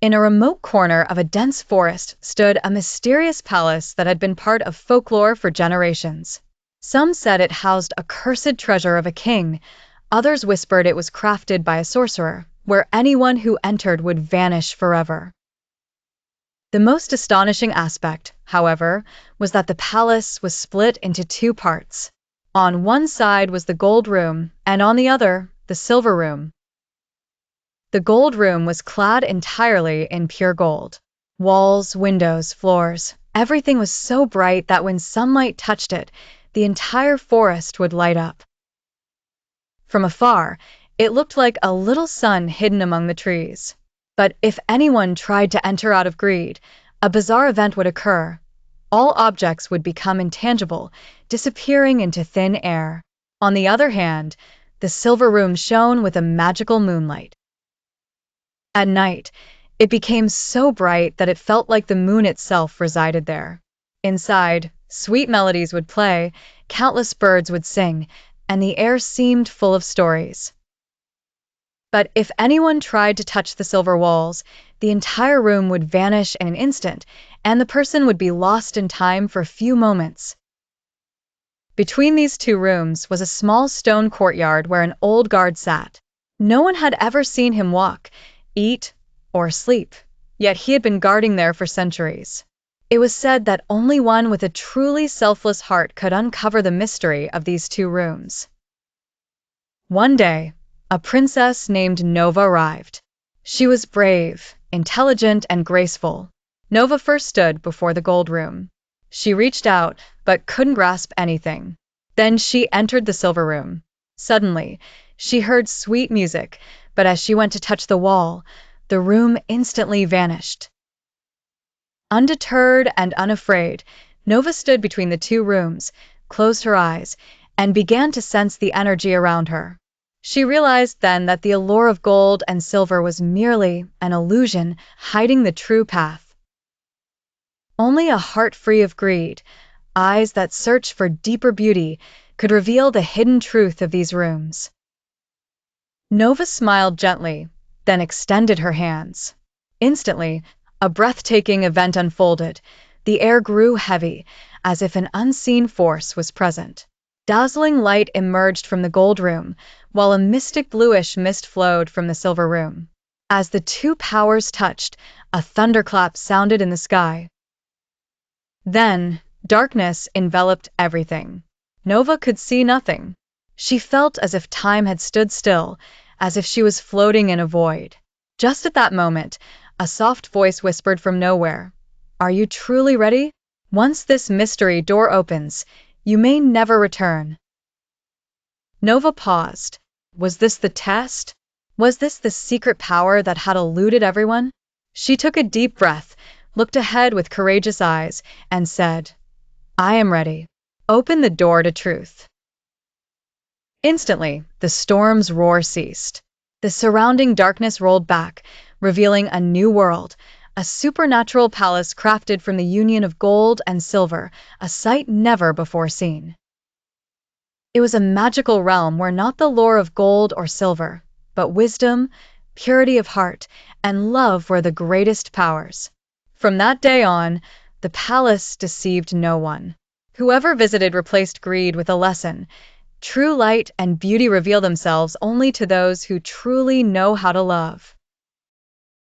In a remote corner of a dense forest stood a mysterious palace that had been part of folklore for generations. Some said it housed a cursed treasure of a king, others whispered it was crafted by a sorcerer, where anyone who entered would vanish forever. The most astonishing aspect, however, was that the palace was split into two parts. On one side was the gold room, and on the other, the silver room. The gold room was clad entirely in pure gold. Walls, windows, floors, everything was so bright that when sunlight touched it, the entire forest would light up. From afar, it looked like a little sun hidden among the trees. But if anyone tried to enter out of greed, a bizarre event would occur. All objects would become intangible, disappearing into thin air. On the other hand, the silver room shone with a magical moonlight. At night, it became so bright that it felt like the moon itself resided there. Inside, sweet melodies would play, countless birds would sing, and the air seemed full of stories. But if anyone tried to touch the silver walls, the entire room would vanish in an instant, and the person would be lost in time for a few moments. Between these two rooms was a small stone courtyard where an old guard sat. No one had ever seen him walk, eat, or sleep, yet he had been guarding there for centuries. It was said that only one with a truly selfless heart could uncover the mystery of these two rooms. One day, a princess named Nova arrived. She was brave, intelligent, and graceful. Nova first stood before the gold room. She reached out, but couldn't grasp anything. Then she entered the silver room. Suddenly, she heard sweet music, but as she went to touch the wall, the room instantly vanished. Undeterred and unafraid, Nova stood between the two rooms, closed her eyes, and began to sense the energy around her. She realized then that the allure of gold and silver was merely an illusion hiding the true path. Only a heart free of greed, eyes that search for deeper beauty, could reveal the hidden truth of these rooms. Nova smiled gently, then extended her hands. Instantly, a breathtaking event unfolded. The air grew heavy, as if an unseen force was present. Dazzling light emerged from the gold room, while a mystic bluish mist flowed from the silver room. As the two powers touched, a thunderclap sounded in the sky. Then, darkness enveloped everything. Nova could see nothing. She felt as if time had stood still, as if she was floating in a void. Just at that moment, a soft voice whispered from nowhere, "Are you truly ready? Once this mystery door opens, you may never return." Nova paused. Was this the test? Was this the secret power that had eluded everyone? She took a deep breath, looked ahead with courageous eyes, and said, "I am ready. Open the door to truth." Instantly, the storm's roar ceased. The surrounding darkness rolled back, revealing a new world, a supernatural palace crafted from the union of gold and silver, a sight never before seen. It was a magical realm where not the lure of gold or silver, but wisdom, purity of heart, and love were the greatest powers. From that day on, the palace deceived no one. Whoever visited replaced greed with a lesson. True light and beauty reveal themselves only to those who truly know how to love.